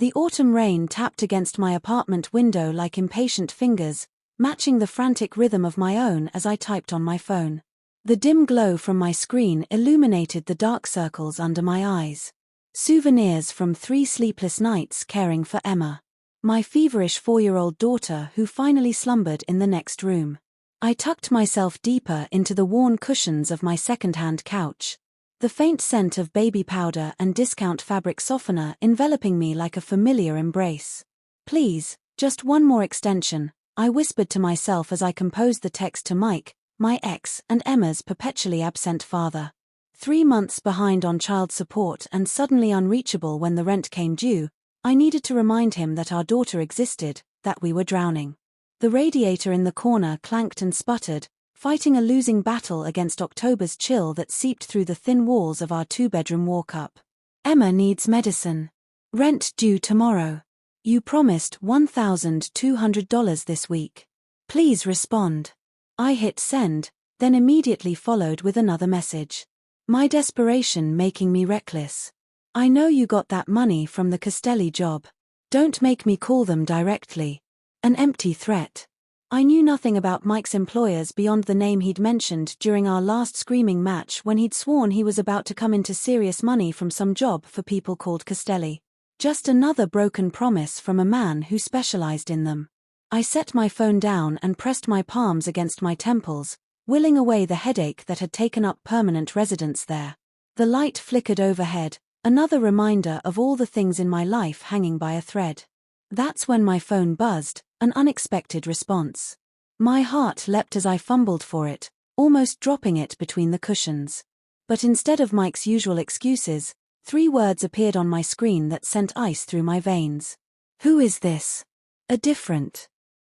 The autumn rain tapped against my apartment window like impatient fingers, matching the frantic rhythm of my own as I typed on my phone. The dim glow from my screen illuminated the dark circles under my eyes. Souvenirs from 3 sleepless nights caring for Emma, my feverish 4-year-old daughter who finally slumbered in the next room. I tucked myself deeper into the worn cushions of my second-hand couch, the faint scent of baby powder and discount fabric softener enveloping me like a familiar embrace. Please, just one more extension, I whispered to myself as I composed the text to Mike, my ex and Emma's perpetually absent father. 3 months behind on child support and suddenly unreachable when the rent came due, I needed to remind him that our daughter existed, that we were drowning. The radiator in the corner clanked and sputtered, fighting a losing battle against October's chill that seeped through the thin walls of our 2-bedroom walk-up. Emma needs medicine. Rent due tomorrow. You promised $1,200 this week. Please respond. I hit send, then immediately followed with another message. My desperation making me reckless. I know you got that money from the Castelli job. Don't make me call them directly. An empty threat. I knew nothing about Mike's employers beyond the name he'd mentioned during our last screaming match when he'd sworn he was about to come into serious money from some job for people called Castelli. Just another broken promise from a man who specialized in them. I set my phone down and pressed my palms against my temples, willing away the headache that had taken up permanent residence there. The light flickered overhead, another reminder of all the things in my life hanging by a thread. That's when my phone buzzed, an unexpected response. My heart leapt as I fumbled for it, almost dropping it between the cushions. But instead of Mike's usual excuses, 3 words appeared on my screen that sent ice through my veins. Who is this? A different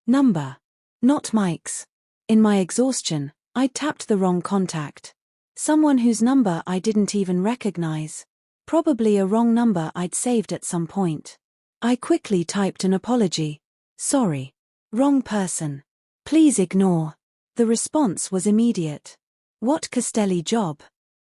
number. Not Mike's. In my exhaustion, I tapped the wrong contact. Someone whose number I didn't even recognize. Probably a wrong number I'd saved at some point. I quickly typed an apology. Sorry. Wrong person. Please ignore. The response was immediate. What Castelli job?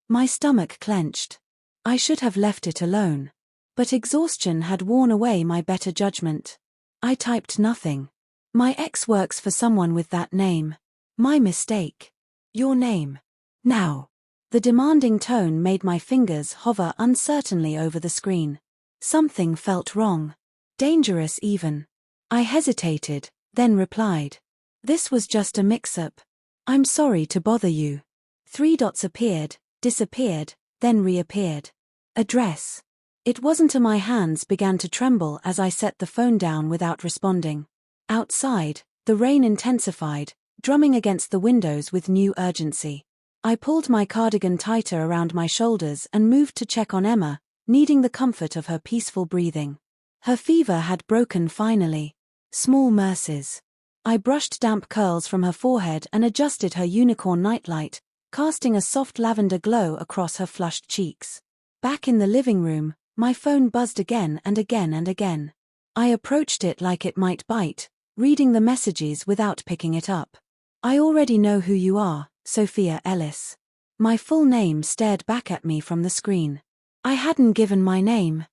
My stomach clenched. I should have left it alone. But exhaustion had worn away my better judgment. I typed nothing. My ex works for someone with that name. My mistake. Your name. Now. The demanding tone made my fingers hover uncertainly over the screen. Something felt wrong. Dangerous even. I hesitated, then replied. This was just a mix-up. I'm sorry to bother you. 3 dots appeared, disappeared, then reappeared. Address. It wasn't until my hands began to tremble as I set the phone down without responding. Outside, the rain intensified, drumming against the windows with new urgency. I pulled my cardigan tighter around my shoulders and moved to check on Emma, needing the comfort of her peaceful breathing. Her fever had broken finally. Small mercies. I brushed damp curls from her forehead and adjusted her unicorn nightlight, casting a soft lavender glow across her flushed cheeks. Back in the living room, my phone buzzed again and again and again. I approached it like it might bite, reading the messages without picking it up. I already know who you are, Sophia Ellis. My full name stared back at me from the screen. I hadn't given my name.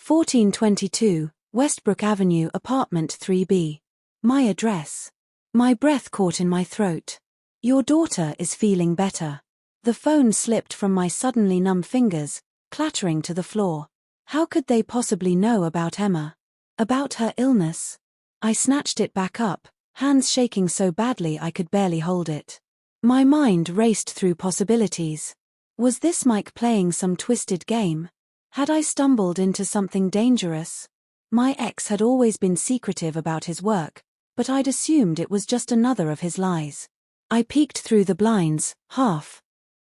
1422, Westbrook Avenue, apartment 3B. My address. My breath caught in my throat. Your daughter is feeling better. The phone slipped from my suddenly numb fingers, clattering to the floor. How could they possibly know about Emma? About her illness? I snatched it back up, hands shaking so badly I could barely hold it. My mind raced through possibilities. Was this Mike playing some twisted game? Had I stumbled into something dangerous? My ex had always been secretive about his work, but I'd assumed it was just another of his lies. I peeked through the blinds, half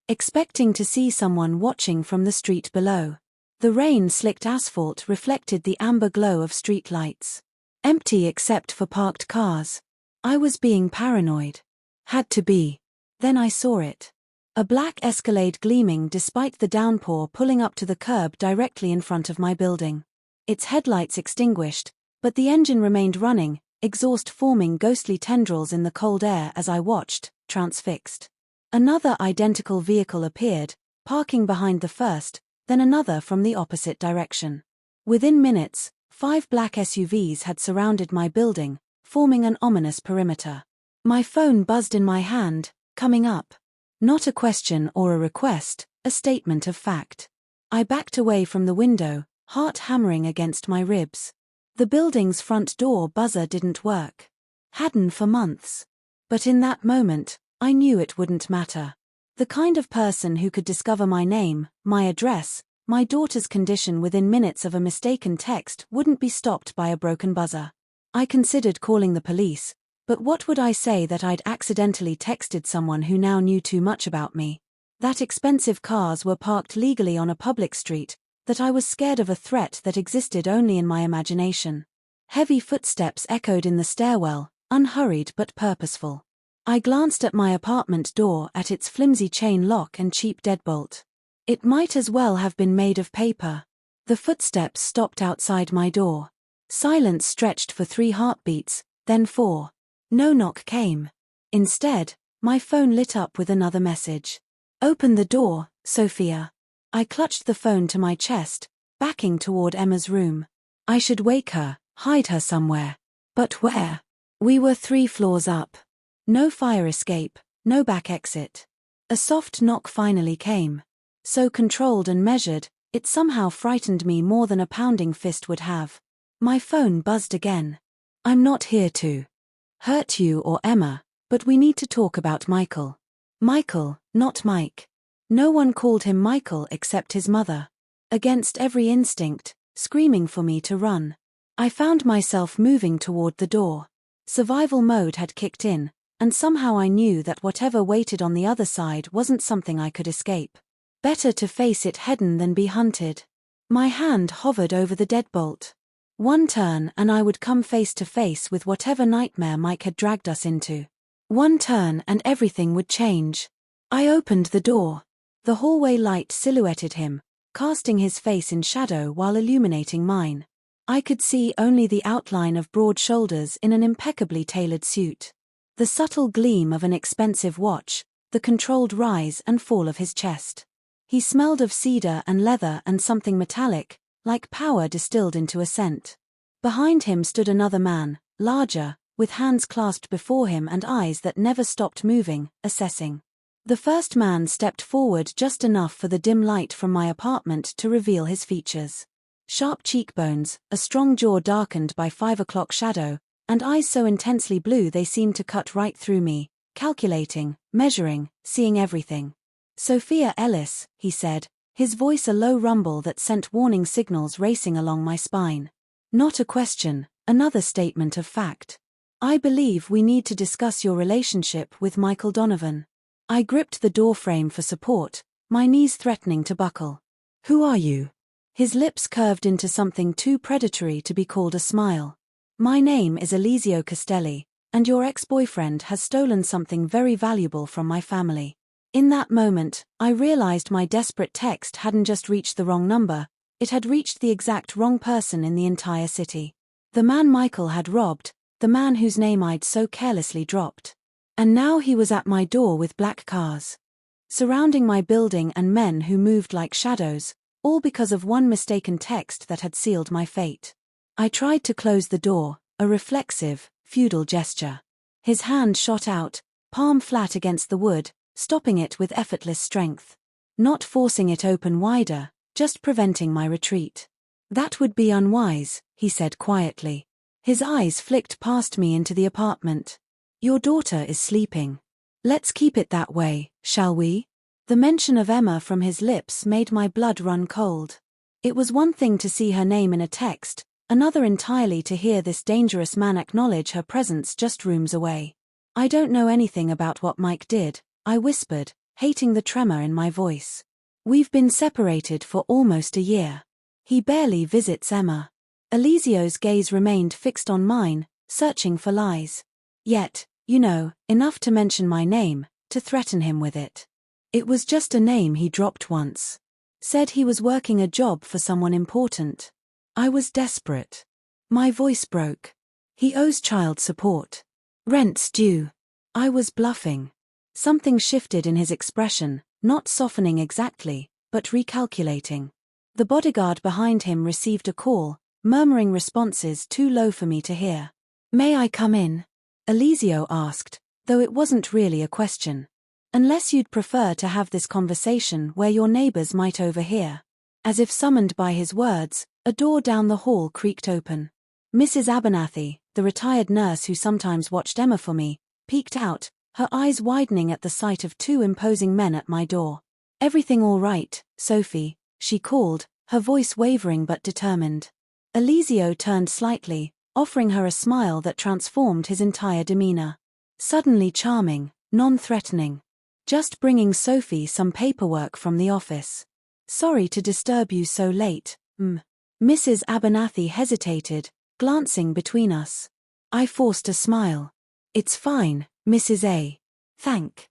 expecting to see someone watching from the street below. The rain-slicked asphalt reflected the amber glow of street lights. Empty except for parked cars. I was being paranoid. Had to be. Then I saw it. A black Escalade gleaming despite the downpour pulling up to the curb directly in front of my building. Its headlights extinguished, but the engine remained running, exhaust forming ghostly tendrils in the cold air as I watched, transfixed. Another identical vehicle appeared, parking behind the first, then another from the opposite direction. Within minutes, 5 black SUVs had surrounded my building, forming an ominous perimeter. My phone buzzed in my hand, coming up. Not a question or a request, a statement of fact. I backed away from the window, heart hammering against my ribs. The building's front door buzzer didn't work. Hadn't for months. But in that moment, I knew it wouldn't matter. The kind of person who could discover my name, my address, my daughter's condition within minutes of a mistaken text wouldn't be stopped by a broken buzzer. I considered calling the police, but what would I say that I'd accidentally texted someone who now knew too much about me? That expensive cars were parked legally on a public street, that I was scared of a threat that existed only in my imagination. Heavy footsteps echoed in the stairwell, unhurried but purposeful. I glanced at my apartment door, at its flimsy chain lock and cheap deadbolt. It might as well have been made of paper. The footsteps stopped outside my door. Silence stretched for 3 heartbeats, then 4. No knock came. Instead, my phone lit up with another message. "Open the door, Sophia." I clutched the phone to my chest, backing toward Emma's room. I should wake her, hide her somewhere. But where? We were 3 floors up. No fire escape, no back exit. A soft knock finally came. So controlled and measured, it somehow frightened me more than a pounding fist would have. My phone buzzed again. "I'm not here to hurt you or Emma, but we need to talk about Michael." Michael, not Mike. No one called him Michael except his mother. Against every instinct, screaming for me to run. I found myself moving toward the door. Survival mode had kicked in, and somehow I knew that whatever waited on the other side wasn't something I could escape. Better to face it head-on than be hunted. My hand hovered over the deadbolt. One turn and I would come face to face with whatever nightmare Mike had dragged us into. One turn and everything would change. I opened the door. The hallway light silhouetted him, casting his face in shadow while illuminating mine. I could see only the outline of broad shoulders in an impeccably tailored suit. The subtle gleam of an expensive watch, the controlled rise and fall of his chest. He smelled of cedar and leather and something metallic, like power distilled into a scent. Behind him stood another man, larger, with hands clasped before him and eyes that never stopped moving, assessing. The first man stepped forward just enough for the dim light from my apartment to reveal his features. Sharp cheekbones, a strong jaw darkened by 5 o'clock shadow, and eyes so intensely blue they seemed to cut right through me, calculating, measuring, seeing everything. "Sophia Ellis," he said, his voice a low rumble that sent warning signals racing along my spine. Not a question, another statement of fact. "I believe we need to discuss your relationship with Michael Donovan." I gripped the doorframe for support, my knees threatening to buckle. "Who are you?" His lips curved into something too predatory to be called a smile. "My name is Eliseo Castelli, and your ex-boyfriend has stolen something very valuable from my family." In that moment, I realized my desperate text hadn't just reached the wrong number, it had reached the exact wrong person in the entire city. The man Michael had robbed, the man whose name I'd so carelessly dropped. And now he was at my door with black cars, surrounding my building, and men who moved like shadows, all because of one mistaken text that had sealed my fate. I tried to close the door, a reflexive, futile gesture. His hand shot out, palm flat against the wood, stopping it with effortless strength. Not forcing it open wider, just preventing my retreat. "That would be unwise," he said quietly. His eyes flicked past me into the apartment. "Your daughter is sleeping. Let's keep it that way, shall we?" The mention of Emma from his lips made my blood run cold. It was one thing to see her name in a text, another entirely to hear this dangerous man acknowledge her presence just rooms away. "I don't know anything about what Mike did," I whispered, hating the tremor in my voice. "We've been separated for almost a year. He barely visits Emma." Eliseo's gaze remained fixed on mine, searching for lies. Yet, enough to mention my name, to threaten him with it. It was just a name he dropped once. Said he was working a job for someone important. I was desperate. My voice broke. "He owes child support. Rent's due." I was bluffing. Something shifted in his expression, not softening exactly, but recalculating. The bodyguard behind him received a call, murmuring responses too low for me to hear. "May I come in?" Eliseo asked, though it wasn't really a question. "Unless you'd prefer to have this conversation where your neighbors might overhear." As if summoned by his words, a door down the hall creaked open. Mrs. Abernathy, the retired nurse who sometimes watched Emma for me, peeked out, her eyes widening at the sight of two imposing men at my door. "Everything all right, Sophie?" she called, her voice wavering but determined. Eliseo turned slightly, offering her a smile that transformed his entire demeanor. Suddenly charming, non-threatening. "Just bringing Sophie some paperwork from the office. Sorry to disturb you so late, Mrs. Abernathy hesitated, glancing between us. I forced a smile. "It's fine, Mrs. A. Thank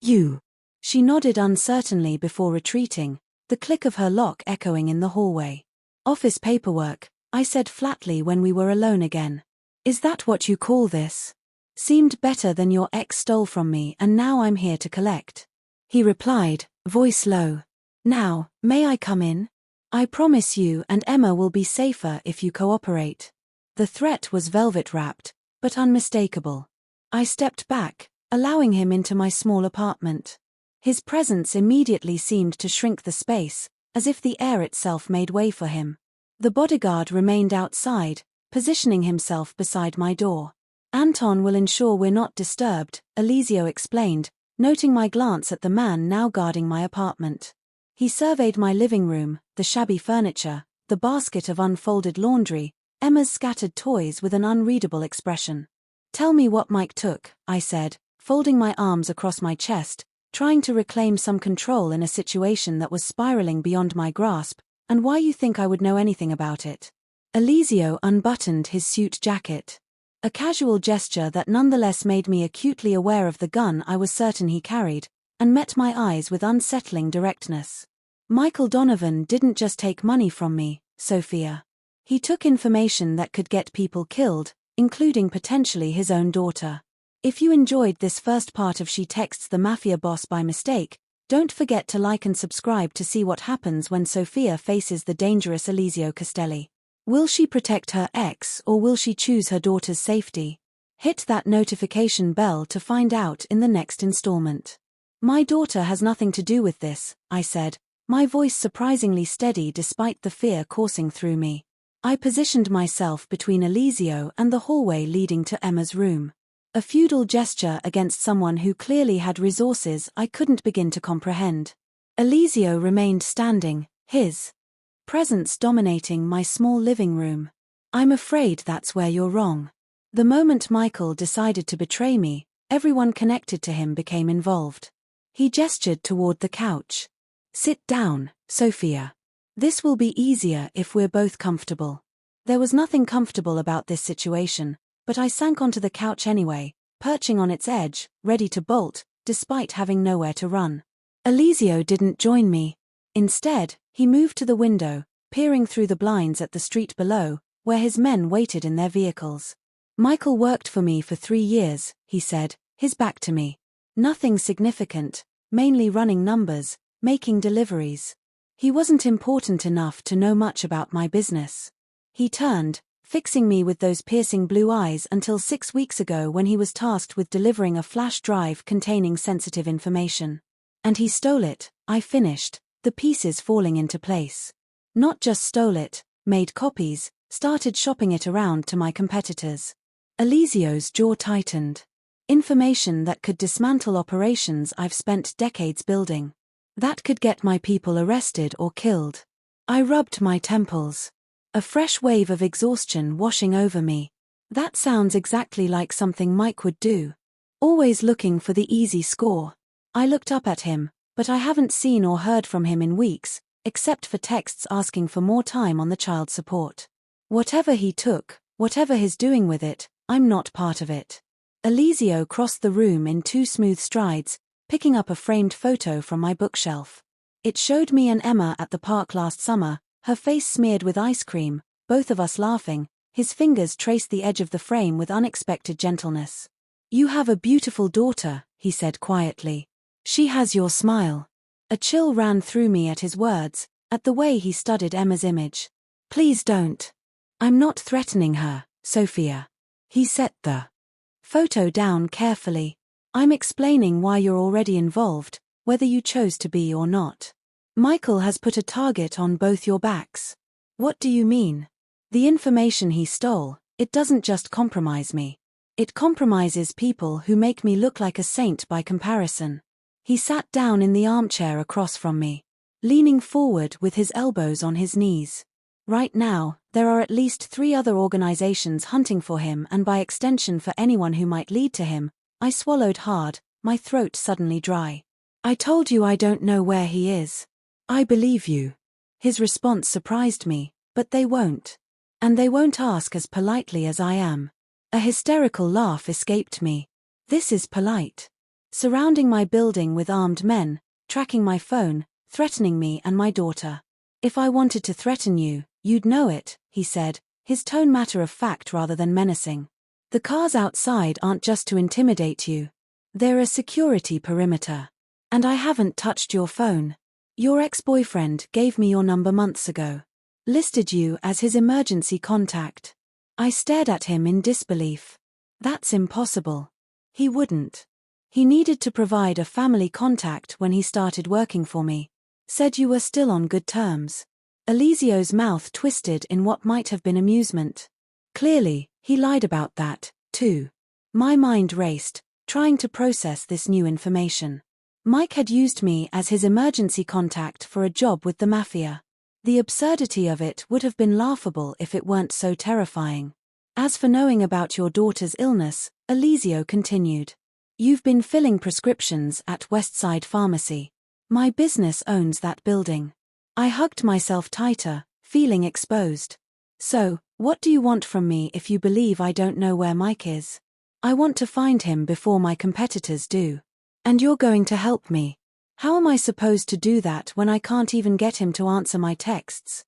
you." She nodded uncertainly before retreating, the click of her lock echoing in the hallway. "Office paperwork," I said flatly when we were alone again. "Is that what you call this? Seemed better than your ex stole from me and now I'm here to collect." He replied, voice low. "Now, may I come in? I promise you and Emma will be safer if you cooperate." The threat was velvet-wrapped, but unmistakable. I stepped back, allowing him into my small apartment. His presence immediately seemed to shrink the space, as if the air itself made way for him. The bodyguard remained outside, positioning himself beside my door. "Anton will ensure we're not disturbed," Eliseo explained, noting my glance at the man now guarding my apartment. He surveyed my living room, the shabby furniture, the basket of unfolded laundry, Emma's scattered toys with an unreadable expression. "Tell me what Mike took," I said, folding my arms across my chest, trying to reclaim some control in a situation that was spiraling beyond my grasp, "and why you think I would know anything about it." Eliseo unbuttoned his suit jacket. A casual gesture that nonetheless made me acutely aware of the gun I was certain he carried, and met my eyes with unsettling directness. "Michael Donovan didn't just take money from me, Sophia. He took information that could get people killed, including potentially his own daughter. If you enjoyed this first part of She Texts the Mafia Boss by mistake, don't forget to like and subscribe to see what happens when Sophia faces the dangerous Eliseo Castelli. Will she protect her ex or will she choose her daughter's safety? Hit that notification bell to find out in the next installment. "My daughter has nothing to do with this," I said, my voice surprisingly steady despite the fear coursing through me. I positioned myself between Eliseo and the hallway leading to Emma's room. A feudal gesture against someone who clearly had resources I couldn't begin to comprehend. Eliseo remained standing, his presence dominating my small living room. "I'm afraid that's where you're wrong. The moment Michael decided to betray me, everyone connected to him became involved." He gestured toward the couch. "Sit down, Sophia. This will be easier if we're both comfortable." There was nothing comfortable about this situation, but I sank onto the couch anyway, perching on its edge, ready to bolt, despite having nowhere to run. Eliseo didn't join me. Instead, he moved to the window, peering through the blinds at the street below, where his men waited in their vehicles. "Michael worked for me for 3 years, he said, his back to me. Nothing significant, mainly running numbers, making deliveries. He wasn't important enough to know much about my business." He turned, fixing me with those piercing blue eyes until 6 weeks ago when he was tasked with delivering a flash drive containing sensitive information. "And he stole it," I finished, the pieces falling into place. "Not just stole it, made copies, started shopping it around to my competitors." Eliseo's jaw tightened. "Information that could dismantle operations I've spent decades building. That could get my people arrested or killed." I rubbed my temples. A fresh wave of exhaustion washing over me. That sounds exactly like something Mike would do. Always looking for the easy score. I looked up at him, but I haven't seen or heard from him in weeks, except for texts asking for more time on the child support. Whatever he took, whatever he's doing with it, I'm not part of it. Eliseo crossed the room in 2 smooth strides, picking up a framed photo from my bookshelf. It showed me and Emma at the park last summer, her face smeared with ice cream, both of us laughing. His fingers traced the edge of the frame with unexpected gentleness. "You have a beautiful daughter," he said quietly. "She has your smile." A chill ran through me at his words, at the way he studied Emma's image. "Please don't." I'm not threatening her, Sophia. He set the photo down carefully. I'm explaining why you're already involved, whether you chose to be or not. Michael has put a target on both your backs. What do you mean? The information he stole, it doesn't just compromise me. It compromises people who make me look like a saint by comparison. He sat down in the armchair across from me, leaning forward with his elbows on his knees. Right now, there are at least 3 other organizations hunting for him, and by extension for anyone who might lead to him. I swallowed hard, my throat suddenly dry. I told you I don't know where he is. I believe you. His response surprised me, but they won't. And they won't ask as politely as I am. A hysterical laugh escaped me. This is polite. Surrounding my building with armed men, tracking my phone, threatening me and my daughter. If I wanted to threaten you, you'd know it, he said, his tone matter of fact rather than menacing. The cars outside aren't just to intimidate you. They're a security perimeter. And I haven't touched your phone. Your ex-boyfriend gave me your number months ago. Listed you as his emergency contact. I stared at him in disbelief. That's impossible. He wouldn't. He needed to provide a family contact when he started working for me. Said you were still on good terms. Elisio's mouth twisted in what might have been amusement. Clearly, he lied about that, too. My mind raced, trying to process this new information. Mike had used me as his emergency contact for a job with the Mafia. The absurdity of it would have been laughable if it weren't so terrifying. As for knowing about your daughter's illness, Elisio continued. You've been filling prescriptions at Westside Pharmacy. My business owns that building. I hugged myself tighter, feeling exposed. So, what do you want from me if you believe I don't know where Mike is? I want to find him before my competitors do. And you're going to help me. How am I supposed to do that when I can't even get him to answer my texts?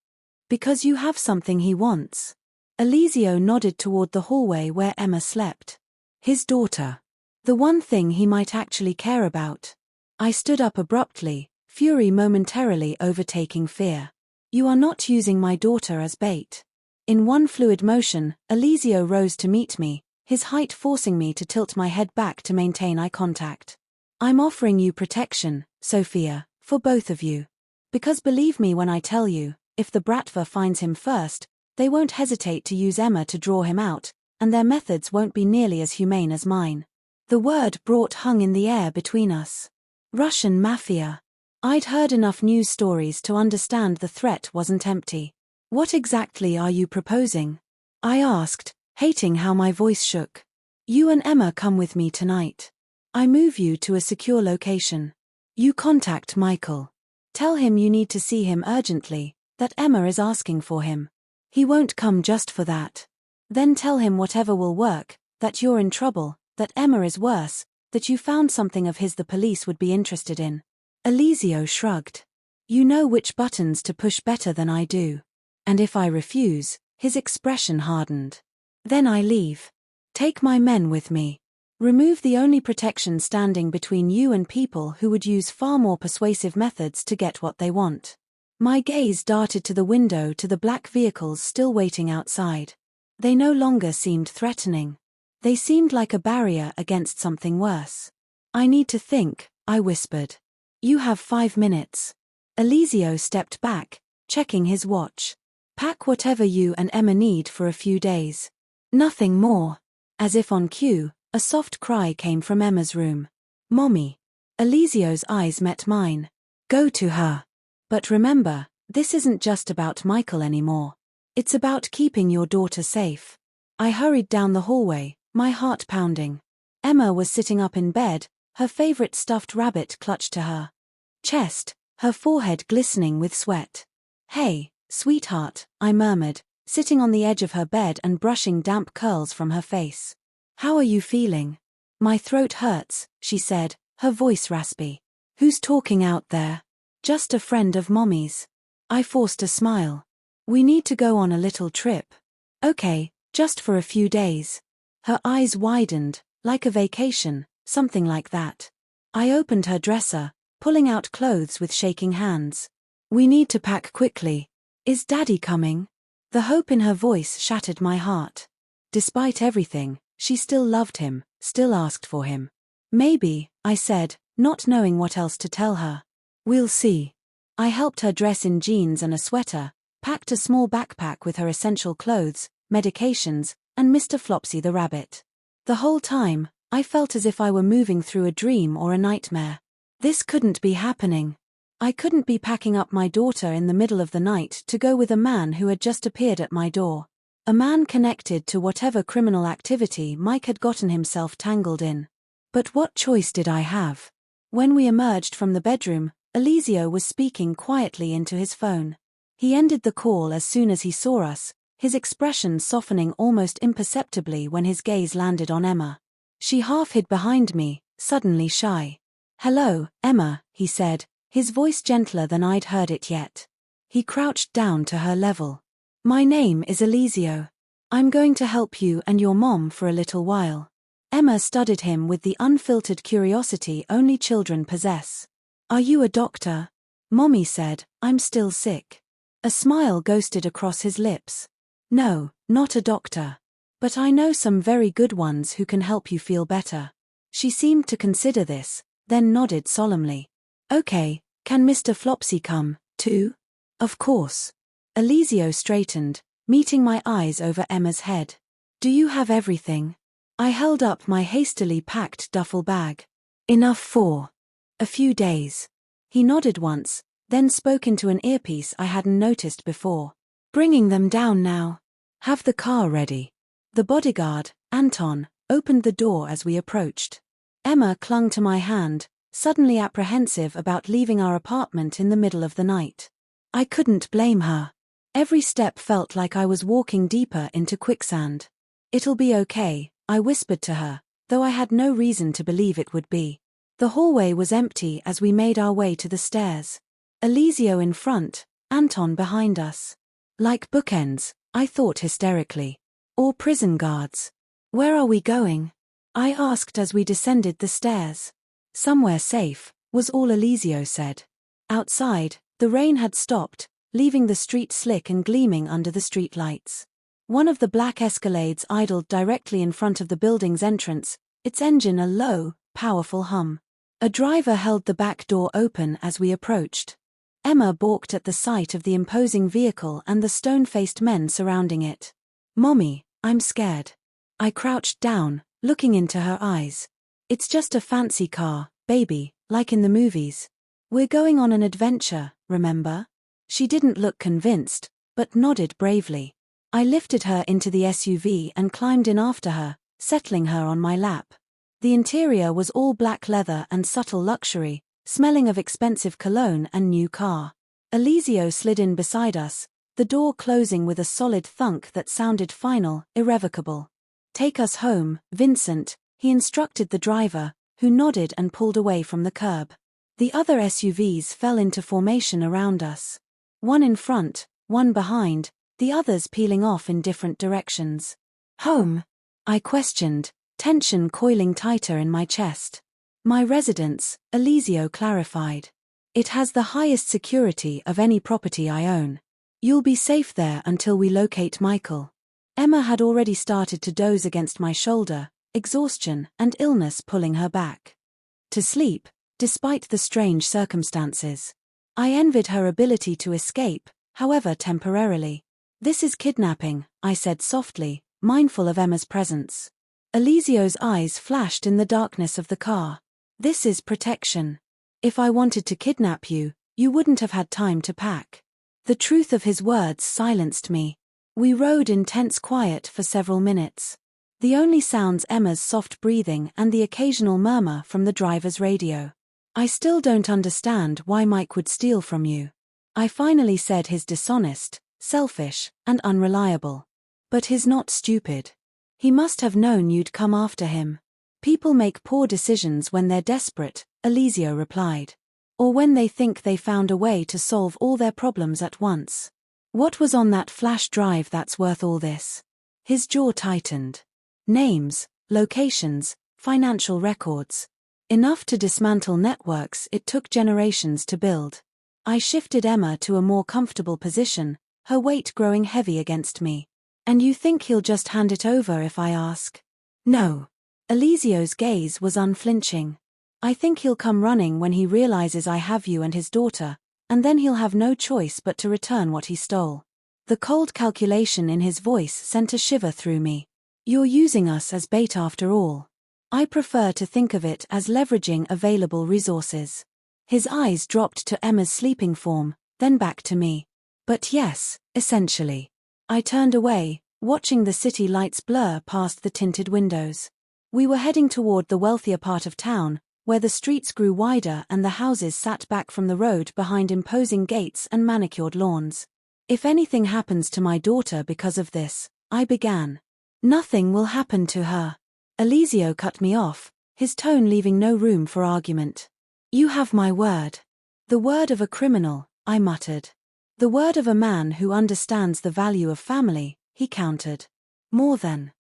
Because you have something he wants. Elisio nodded toward the hallway where Emma slept. His daughter. The one thing he might actually care about. I stood up abruptly, fury momentarily overtaking fear. You are not using my daughter as bait. In one fluid motion, Elisio rose to meet me, his height forcing me to tilt my head back to maintain eye contact. I'm offering you protection, Sophia, for both of you. Because believe me when I tell you, if the Bratva finds him first, they won't hesitate to use Emma to draw him out, and their methods won't be nearly as humane as mine. The word brought hung in the air between us. Russian Mafia. I'd heard enough news stories to understand the threat wasn't empty. What exactly are you proposing? I asked, hating how my voice shook. You and Emma come with me tonight. I move you to a secure location. You contact Michael. Tell him you need to see him urgently, that Emma is asking for him. He won't come just for that. Then tell him whatever will work, that you're in trouble, that Emma is worse, that you found something of his the police would be interested in. Elisio shrugged. You know which buttons to push better than I do. And if I refuse, his expression hardened. Then I leave. Take my men with me. Remove the only protection standing between you and people who would use far more persuasive methods to get what they want. My gaze darted to the window to the black vehicles still waiting outside. They no longer seemed threatening. They seemed like a barrier against something worse. I need to think, I whispered. You have 5 minutes. Elisio stepped back, checking his watch. Pack whatever you and Emma need for a few days. Nothing more. As if on cue, a soft cry came from Emma's room. Mommy. Elisio's eyes met mine. Go to her. But remember, this isn't just about Michael anymore. It's about keeping your daughter safe. I hurried down the hallway, my heart pounding. Emma was sitting up in bed, her favorite stuffed rabbit clutched to her chest, her forehead glistening with sweat. Hey, sweetheart, I murmured, sitting on the edge of her bed and brushing damp curls from her face. How are you feeling? My throat hurts, she said, her voice raspy. Who's talking out there? Just a friend of Mommy's. I forced a smile. We need to go on a little trip. Okay, just for a few days. Her eyes widened, like a vacation, something like that. I opened her dresser, pulling out clothes with shaking hands. We need to pack quickly. Is Daddy coming? The hope in her voice shattered my heart. Despite everything, she still loved him, still asked for him. Maybe, I said, not knowing what else to tell her. We'll see. I helped her dress in jeans and a sweater, packed a small backpack with her essential clothes, medications, and Mr. Flopsy the rabbit. The whole time, I felt as if I were moving through a dream or a nightmare. This couldn't be happening. I couldn't be packing up my daughter in the middle of the night to go with a man who had just appeared at my door. A man connected to whatever criminal activity Mike had gotten himself tangled in. But what choice did I have? When we emerged from the bedroom, Eliseo was speaking quietly into his phone. He ended the call as soon as he saw us, his expression softening almost imperceptibly when his gaze landed on Emma. She half hid behind me, suddenly shy. "Hello, Emma," he said, his voice gentler than I'd heard it yet. He crouched down to her level. "My name is Eliseo. I'm going to help you and your mom for a little while." Emma studied him with the unfiltered curiosity only children possess. "Are you a doctor?" Mommy said, "I'm still sick." A smile ghosted across his lips. "No, not a doctor. But I know some very good ones who can help you feel better." She seemed to consider this, then nodded solemnly. "Okay, can Mr. Flopsy come, too?" "Of course." Eliseo straightened, meeting my eyes over Emma's head. "Do you have everything?" I held up my hastily packed duffel bag. "Enough for a few days." He nodded once, then spoke into an earpiece I hadn't noticed before. "Bringing them down now. Have the car ready." The bodyguard, Anton, opened the door as we approached. Emma clung to my hand, suddenly apprehensive about leaving our apartment in the middle of the night. I couldn't blame her. Every step felt like I was walking deeper into quicksand. "It'll be okay," I whispered to her, though I had no reason to believe it would be. The hallway was empty as we made our way to the stairs. Eliseo in front, Anton behind us. Like bookends, I thought hysterically. Or prison guards. "Where are we going?" I asked as we descended the stairs. "Somewhere safe," was all Eliseo said. Outside, the rain had stopped, leaving the street slick and gleaming under the street lights. One of the black Escalades idled directly in front of the building's entrance, its engine a low, powerful hum. A driver held the back door open as we approached. Emma balked at the sight of the imposing vehicle and the stone-faced men surrounding it. "Mommy, I'm scared." I crouched down, looking into her eyes. "It's just a fancy car, baby, like in the movies. We're going on an adventure, remember?" She didn't look convinced, but nodded bravely. I lifted her into the SUV and climbed in after her, settling her on my lap. The interior was all black leather and subtle luxury, smelling of expensive cologne and new car. Eliseo slid in beside us, the door closing with a solid thunk that sounded final, irrevocable. "Take us home, Vincent," he instructed the driver, who nodded and pulled away from the curb. The other SUVs fell into formation around us. One in front, one behind, the others peeling off in different directions. "Home?" I questioned, tension coiling tighter in my chest. "My residence," Eliseo clarified. "It has the highest security of any property I own. You'll be safe there until we locate Michael." Emma had already started to doze against my shoulder, exhaustion and illness pulling her back to sleep, despite the strange circumstances. I envied her ability to escape, however temporarily. "This is kidnapping," I said softly, mindful of Emma's presence. Eliseo's eyes flashed in the darkness of the car. "This is protection. If I wanted to kidnap you, you wouldn't have had time to pack." The truth of his words silenced me. We rode in tense quiet for several minutes. The only sounds Emma's soft breathing and the occasional murmur from the driver's radio. "I still don't understand why Mike would steal from you." I finally said he's dishonest, selfish, and unreliable. "But he's not stupid. He must have known you'd come after him." "People make poor decisions when they're desperate," Eliseo replied. "Or when they think they found a way to solve all their problems at once. What was on that flash drive that's worth all this?" His jaw tightened. "Names, locations, financial records. Enough to dismantle networks it took generations to build." I shifted Emma to a more comfortable position, her weight growing heavy against me. "And you think he'll just hand it over if I ask?" "No." Elisio's gaze was unflinching. "I think he'll come running when he realizes I have you and his daughter, and then he'll have no choice but to return what he stole." The cold calculation in his voice sent a shiver through me. "You're using us as bait after all." "I prefer to think of it as leveraging available resources." His eyes dropped to Emma's sleeping form, then back to me. "But yes, essentially." I turned away, watching the city lights blur past the tinted windows. We were heading toward the wealthier part of town, where the streets grew wider and the houses sat back from the road behind imposing gates and manicured lawns. "If anything happens to my daughter because of this," I began. "Nothing will happen to her." Elisio cut me off, his tone leaving no room for argument. "You have my word." "The word of a criminal," I muttered. "The word of a man who understands the value of family," he countered. "More than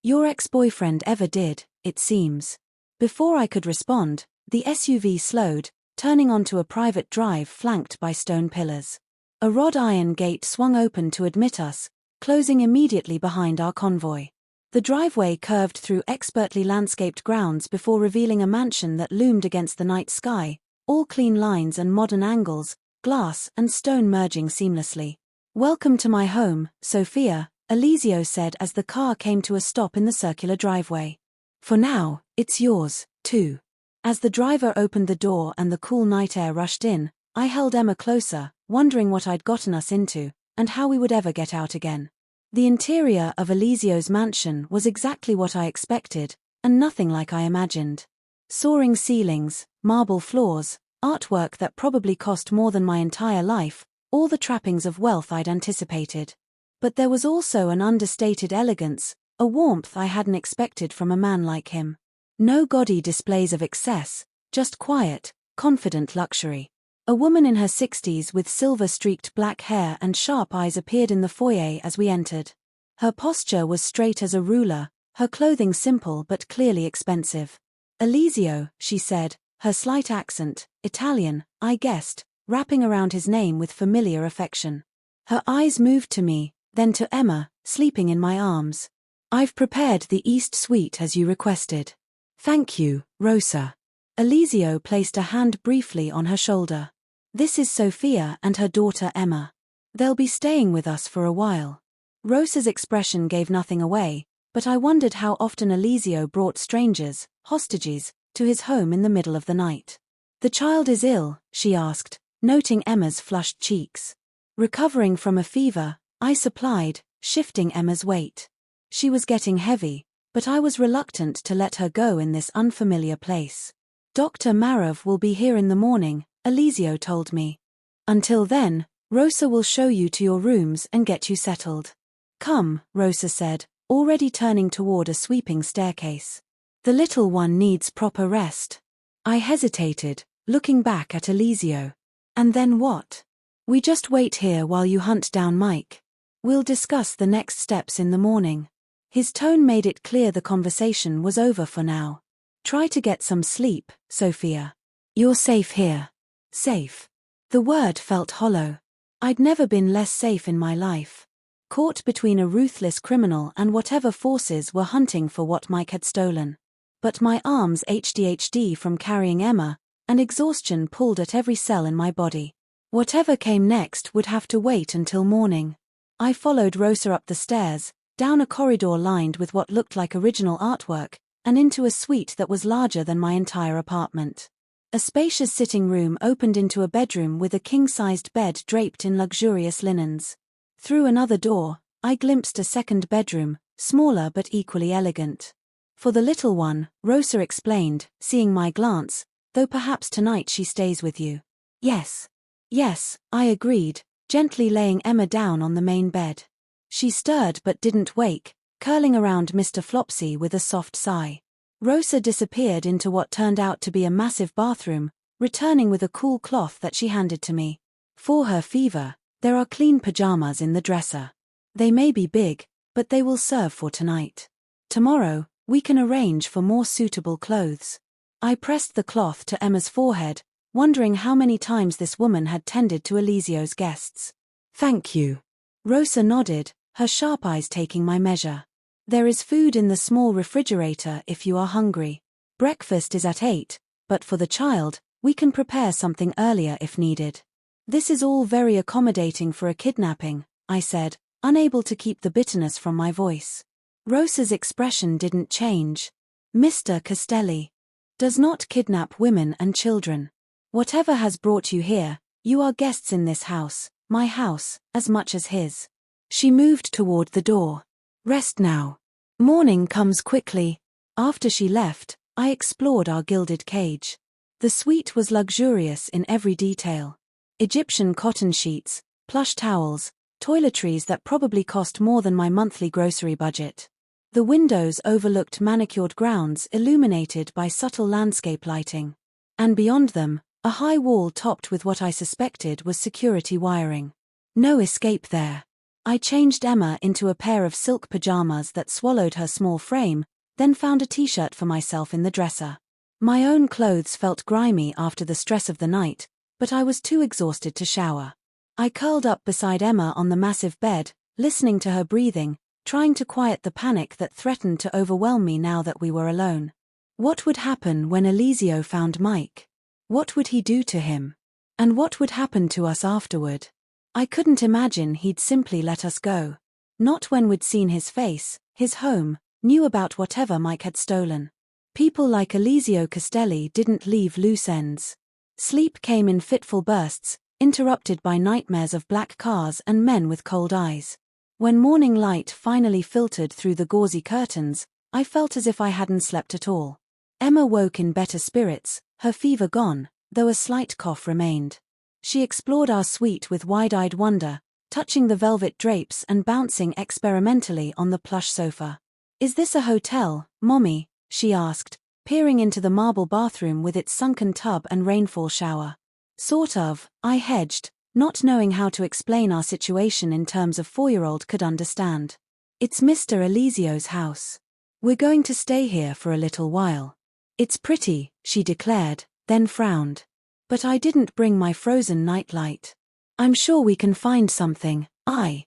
your ex-boyfriend ever did, it seems." Before I could respond, the SUV slowed, turning onto a private drive flanked by stone pillars. A wrought iron gate swung open to admit us, closing immediately behind our convoy. The driveway curved through expertly landscaped grounds before revealing a mansion that loomed against the night sky, all clean lines and modern angles, glass and stone merging seamlessly. "Welcome to my home, Sophia," Elisio said as the car came to a stop in the circular driveway. "For now, it's yours, too." As the driver opened the door and the cool night air rushed in, I held Emma closer, wondering what I'd gotten us into, and how we would ever get out again. The interior of Elisio's mansion was exactly what I expected, and nothing like I imagined. Soaring ceilings, marble floors, artwork that probably cost more than my entire life, all the trappings of wealth I'd anticipated. But there was also an understated elegance, a warmth I hadn't expected from a man like him. No gaudy displays of excess, just quiet, confident luxury. A woman in her 60s with silver-streaked black hair and sharp eyes appeared in the foyer as we entered. Her posture was straight as a ruler, her clothing simple but clearly expensive. "Elisio," she said, her slight accent, Italian, I guessed, wrapping around his name with familiar affection. Her eyes moved to me, then to Emma, sleeping in my arms. "I've prepared the East Suite as you requested." "Thank you, Rosa." Elisio placed a hand briefly on her shoulder. "This is Sophia and her daughter Emma. They'll be staying with us for a while." Rosa's expression gave nothing away, but I wondered how often Elisio brought strangers, hostages, to his home in the middle of the night. "The child is ill," she asked, noting Emma's flushed cheeks. "Recovering from a fever," I supplied, shifting Emma's weight. She was getting heavy, but I was reluctant to let her go in this unfamiliar place. "Dr. Marov will be here in the morning," Elisio told me. "Until then, Rosa will show you to your rooms and get you settled." "Come," Rosa said, already turning toward a sweeping staircase. "The little one needs proper rest." I hesitated, looking back at Elisio. "And then what?" "We just wait here while you hunt down Mike. We'll discuss the next steps in the morning." His tone made it clear the conversation was over for now. "Try to get some sleep, Sophia. You're safe here." Safe. The word felt hollow. I'd never been less safe in my life. Caught between a ruthless criminal and whatever forces were hunting for what Mike had stolen. But my arms ADHD from carrying Emma, and exhaustion pulled at every cell in my body. Whatever came next would have to wait until morning. I followed Rosa up the stairs, down a corridor lined with what looked like original artwork, and into a suite that was larger than my entire apartment. A spacious sitting room opened into a bedroom with a king-sized bed draped in luxurious linens. Through another door, I glimpsed a second bedroom, smaller but equally elegant. "For the little one," Rosa explained, seeing my glance, "though perhaps tonight she stays with you." "Yes. Yes," I agreed, gently laying Emma down on the main bed. She stirred but didn't wake, curling around Mr. Flopsy with a soft sigh. Rosa disappeared into what turned out to be a massive bathroom, returning with a cool cloth that she handed to me. "For her fever, there are clean pajamas in the dresser. They may be big, but they will serve for tonight. Tomorrow, we can arrange for more suitable clothes." I pressed the cloth to Emma's forehead, wondering how many times this woman had tended to Elisio's guests. "Thank you." Rosa nodded, her sharp eyes taking my measure. There is food in the small refrigerator if you are hungry. Breakfast is at 8, but for the child, we can prepare something earlier if needed. This is all very accommodating for a kidnapping, I said, unable to keep the bitterness from my voice. Rosa's expression didn't change. Mr. Castelli does not kidnap women and children. Whatever has brought you here, you are guests in this house, my house, as much as his. She moved toward the door. Rest now. Morning comes quickly. After she left, I explored our gilded cage. The suite was luxurious in every detail. Egyptian cotton sheets, plush towels, toiletries that probably cost more than my monthly grocery budget. The windows overlooked manicured grounds illuminated by subtle landscape lighting. And beyond them, a high wall topped with what I suspected was security wiring. No escape there. I changed Emma into a pair of silk pajamas that swallowed her small frame, then found a t-shirt for myself in the dresser. My own clothes felt grimy after the stress of the night, but I was too exhausted to shower. I curled up beside Emma on the massive bed, listening to her breathing, trying to quiet the panic that threatened to overwhelm me now that we were alone. What would happen when Eliseo found Mike? What would he do to him? And what would happen to us afterward? I couldn't imagine he'd simply let us go. Not when we'd seen his face, his home, knew about whatever Mike had stolen. People like Eliseo Castelli didn't leave loose ends. Sleep came in fitful bursts, interrupted by nightmares of black cars and men with cold eyes. When morning light finally filtered through the gauzy curtains, I felt as if I hadn't slept at all. Emma woke in better spirits, her fever gone, though a slight cough remained. She explored our suite with wide-eyed wonder, touching the velvet drapes and bouncing experimentally on the plush sofa. "Is this a hotel, Mommy?" she asked, peering into the marble bathroom with its sunken tub and rainfall shower. "Sort of," I hedged, not knowing how to explain our situation in terms a 4-year-old could understand. "It's Mr. Eliseo's house. We're going to stay here for a little while." "It's pretty," she declared, then frowned. "But I didn't bring my frozen nightlight." "I'm sure we can find something," I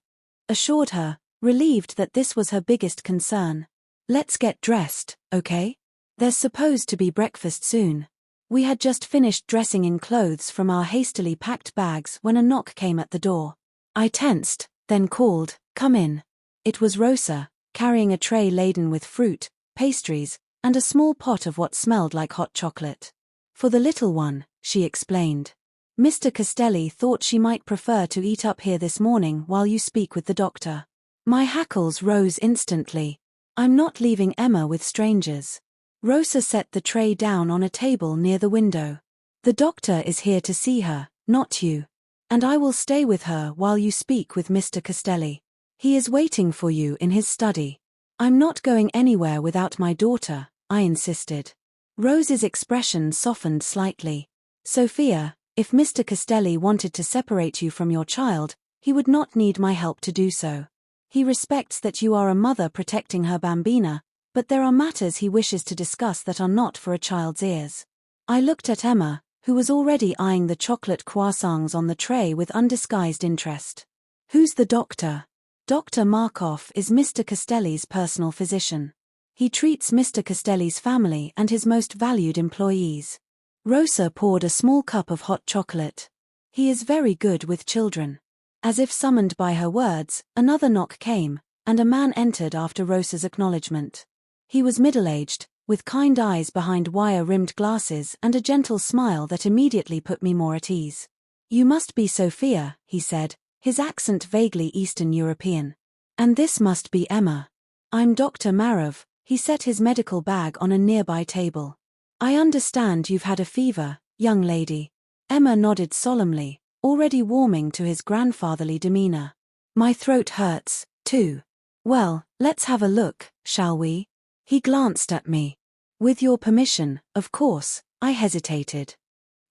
assured her, relieved that this was her biggest concern. "Let's get dressed, okay? There's supposed to be breakfast soon." We had just finished dressing in clothes from our hastily packed bags when a knock came at the door. I tensed, then called, "Come in." It was Rosa, carrying a tray laden with fruit, pastries, and a small pot of what smelled like hot chocolate. "For the little one," she explained. "Mr. Castelli thought she might prefer to eat up here this morning while you speak with the doctor." My hackles rose instantly. I'm not leaving Emma with strangers. Rosa set the tray down on a table near the window. "The doctor is here to see her, not you. And I will stay with her while you speak with Mr. Castelli. He is waiting for you in his study." "I'm not going anywhere without my daughter," I insisted. Rose's expression softened slightly. "Sophia, if Mr. Castelli wanted to separate you from your child, he would not need my help to do so. He respects that you are a mother protecting her bambina, but there are matters he wishes to discuss that are not for a child's ears." I looked at Emma, who was already eyeing the chocolate croissants on the tray with undisguised interest. "Who's the doctor?" "Dr. Markov is Mr. Castelli's personal physician. He treats Mr. Castelli's family and his most valued employees." Rosa poured a small cup of hot chocolate. "He is very good with children." As if summoned by her words, another knock came, and a man entered after Rosa's acknowledgement. He was middle-aged, with kind eyes behind wire-rimmed glasses and a gentle smile that immediately put me more at ease. "You must be Sophia," he said, his accent vaguely Eastern European. "And this must be Emma." "I'm Dr. Marov," he set his medical bag on a nearby table. "I understand you've had a fever, young lady." Emma nodded solemnly, already warming to his grandfatherly demeanor. "My throat hurts, too." "Well, let's have a look, shall we?" He glanced at me. "With your permission, of course," I hesitated.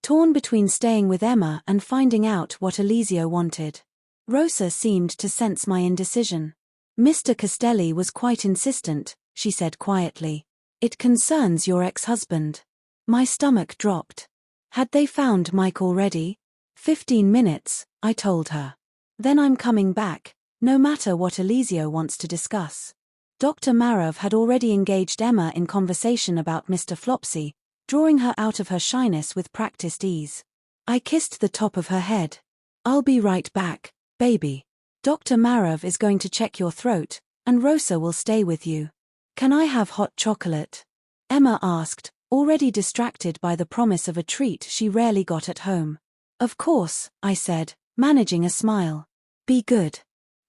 Torn between staying with Emma and finding out what Eliseo wanted. Rosa seemed to sense my indecision. "Mr. Castelli was quite insistent," she said quietly. "It concerns your ex-husband." My stomach dropped. Had they found Mike already? 15 minutes, I told her. "Then I'm coming back," no matter what Eliseo wants to discuss. Dr. Marov had already engaged Emma in conversation about Mr. Flopsy, drawing her out of her shyness with practiced ease. I kissed the top of her head. I'll be right back, baby. Dr. Marov is going to check your throat, and Rosa will stay with you. Can I have hot chocolate? Emma asked, already distracted by the promise of a treat she rarely got at home. Of course, I said, managing a smile. Be good.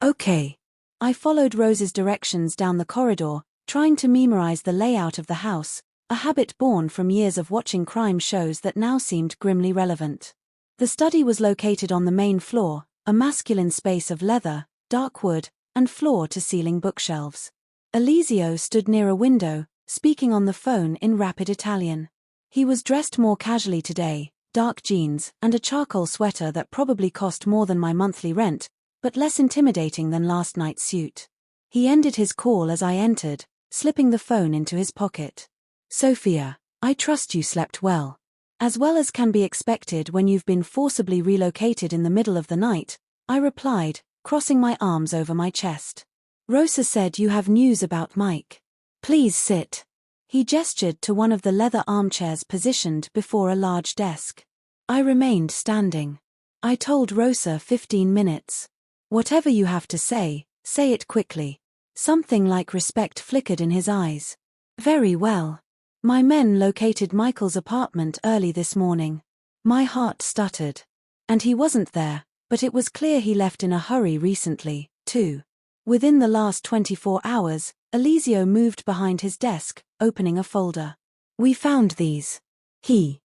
Okay. I followed Rose's directions down the corridor, trying to memorize the layout of the house, a habit born from years of watching crime shows that now seemed grimly relevant. The study was located on the main floor, a masculine space of leather, dark wood, and floor-to-ceiling bookshelves. Eliseo stood near a window, speaking on the phone in rapid Italian. He was dressed more casually today, dark jeans and a charcoal sweater that probably cost more than my monthly rent, but less intimidating than last night's suit. He ended his call as I entered, slipping the phone into his pocket. Sophia, I trust you slept well. As well as can be expected when you've been forcibly relocated in the middle of the night, I replied, crossing my arms over my chest. Rosa said you have news about Mike. Please sit. He gestured to one of the leather armchairs positioned before a large desk. I remained standing. I told Rosa 15 minutes. Whatever you have to say it quickly. Something like respect flickered in his eyes. Very well. My men located Michael's apartment early this morning. My heart stuttered. And he wasn't there, but it was clear he left in a hurry recently, too. Within the last 24 hours, Eliseo moved behind his desk, opening a folder. We found these. He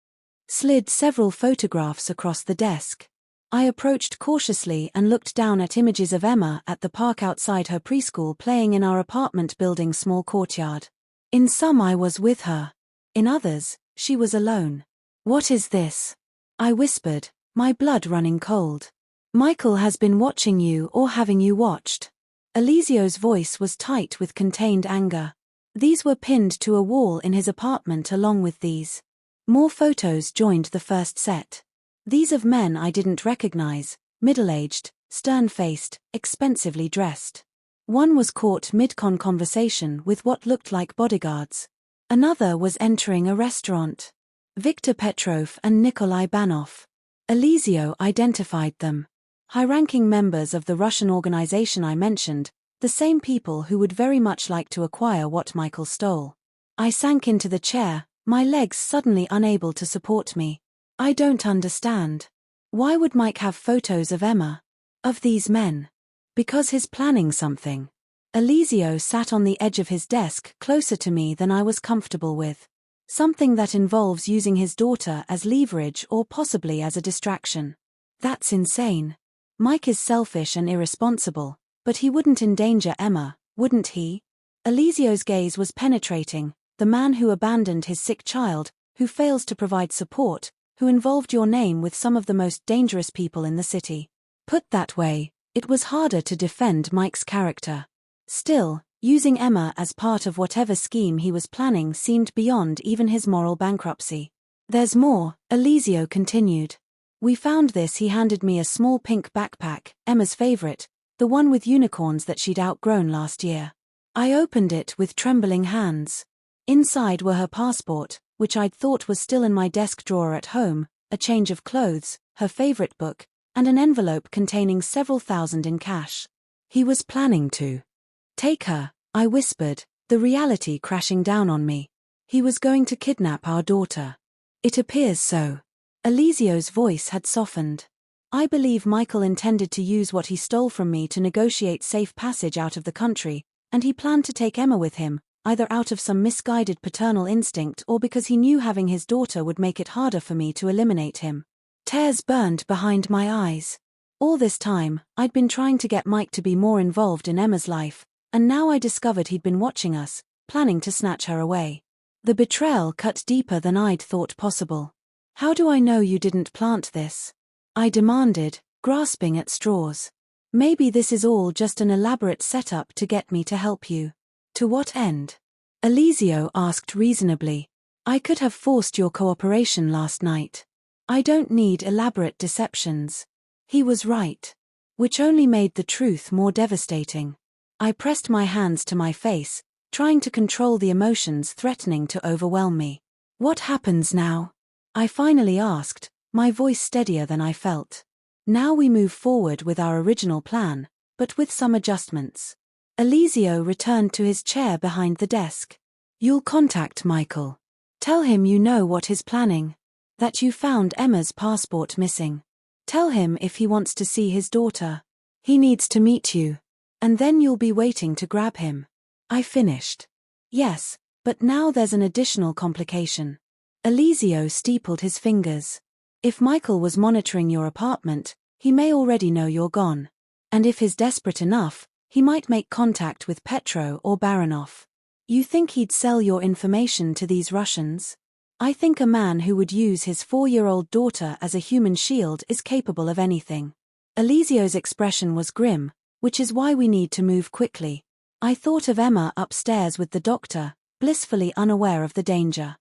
slid several photographs across the desk. I approached cautiously and looked down at images of Emma at the park outside her preschool playing in our apartment building's small courtyard. In some I was with her. In others, she was alone. What is this? I whispered, my blood running cold. Michael has been watching you or having you watched. Eliseo's voice was tight with contained anger. These were pinned to a wall in his apartment along with these. More photos joined the first set. These of men I didn't recognize, middle-aged, stern-faced, expensively dressed. One was caught mid-con conversation with what looked like bodyguards. Another was entering a restaurant. Viktor Petrov and Nikolai Banov. Eliseo identified them. High-ranking members of the Russian organization I mentioned, the same people who would very much like to acquire what Michael stole. I sank into the chair, my legs suddenly unable to support me. I don't understand. Why would Mike have photos of Emma? Of these men? Because he's planning something. Eliseo sat on the edge of his desk closer to me than I was comfortable with. Something that involves using his daughter as leverage or possibly as a distraction. That's insane. Mike is selfish and irresponsible, but he wouldn't endanger Emma, wouldn't he? Eliseo's gaze was penetrating, the man who abandoned his sick child, who fails to provide support, who involved your name with some of the most dangerous people in the city. Put that way, it was harder to defend Mike's character. Still, using Emma as part of whatever scheme he was planning seemed beyond even his moral bankruptcy. There's more, Eliseo continued. We found this. He handed me a small pink backpack, Emma's favorite, the one with unicorns that she'd outgrown last year. I opened it with trembling hands. Inside were her passport, which I'd thought was still in my desk drawer at home, a change of clothes, her favorite book, and an envelope containing several thousand in cash. He was planning to take her, I whispered, the reality crashing down on me. He was going to kidnap our daughter. It appears so. Eliseo's voice had softened. I believe Michael intended to use what he stole from me to negotiate safe passage out of the country, and he planned to take Emma with him, either out of some misguided paternal instinct or because he knew having his daughter would make it harder for me to eliminate him. Tears burned behind my eyes. All this time, I'd been trying to get Mike to be more involved in Emma's life, and now I discovered he'd been watching us, planning to snatch her away. The betrayal cut deeper than I'd thought possible. How do I know you didn't plant this? I demanded, grasping at straws. Maybe this is all just an elaborate setup to get me to help you. To what end? Eliseo asked reasonably. I could have forced your cooperation last night. I don't need elaborate deceptions. He was right. which only made the truth more devastating. I pressed my hands to my face, trying to control the emotions threatening to overwhelm me. What happens now? I finally asked, my voice steadier than I felt. Now we move forward with our original plan, but with some adjustments. Eliseo returned to his chair behind the desk. You'll contact Michael. Tell him you know what he's planning. That you found Emma's passport missing. Tell him if he wants to see his daughter. He needs to meet you. And then you'll be waiting to grab him. I finished. Yes, but now there's an additional complication. Eliseo steepled his fingers. If Michael was monitoring your apartment, he may already know you're gone. And if he's desperate enough, he might make contact with Petro or Baranov. You think he'd sell your information to these Russians? I think a man who would use his 4-year-old daughter as a human shield is capable of anything. Eliseo's expression was grim, which is why we need to move quickly. I thought of Emma upstairs with the doctor, blissfully unaware of the danger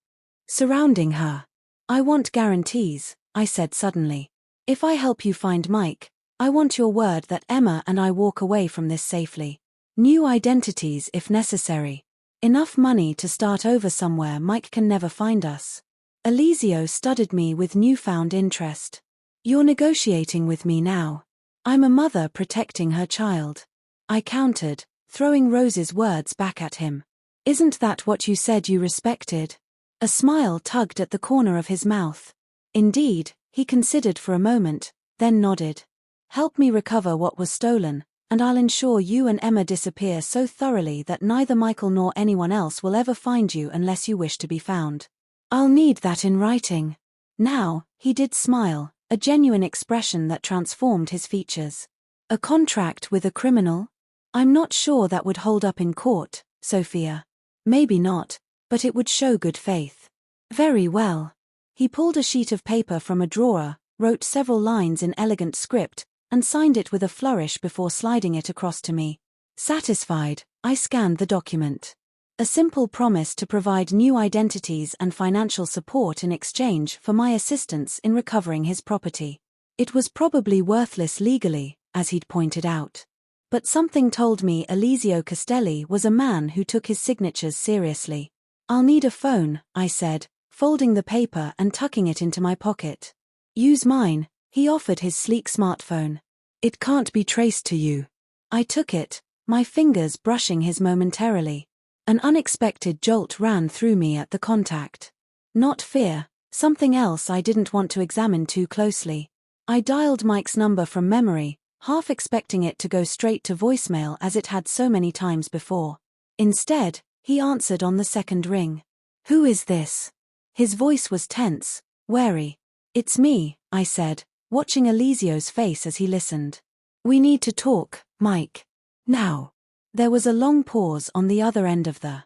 surrounding her. I want guarantees, I said suddenly. If I help you find Mike, I want your word that Emma and I walk away from this safely. New identities if necessary. Enough money to start over somewhere Mike can never find us. Eliseo studied me with newfound interest. You're negotiating with me now. I'm a mother protecting her child. I countered, throwing Rose's words back at him. Isn't that what you said you respected? A smile tugged at the corner of his mouth. Indeed, he considered for a moment, then nodded. Help me recover what was stolen, and I'll ensure you and Emma disappear so thoroughly that neither Michael nor anyone else will ever find you unless you wish to be found. I'll need that in writing. Now, he did smile, a genuine expression that transformed his features. A contract with a criminal? I'm not sure that would hold up in court, Sophia. Maybe not, but it would show good faith. Very well. He pulled a sheet of paper from a drawer, wrote several lines in elegant script, and signed it with a flourish before sliding it across to me. Satisfied, I scanned the document. A simple promise to provide new identities and financial support in exchange for my assistance in recovering his property. It was probably worthless legally, as he'd pointed out. But something told me Eliseo Castelli was a man who took his signatures seriously. I'll need a phone, I said, folding the paper and tucking it into my pocket. Use mine, he offered his sleek smartphone. It can't be traced to you. I took it, my fingers brushing his momentarily. An unexpected jolt ran through me at the contact. Not fear, something else I didn't want to examine too closely. I dialed Mike's number from memory, half expecting it to go straight to voicemail as it had so many times before. Instead, he answered on the second ring. Who is this? His voice was tense, wary. It's me, I said, watching Eliseo's face as he listened. We need to talk, Mike. Now. There was a long pause on the other end of the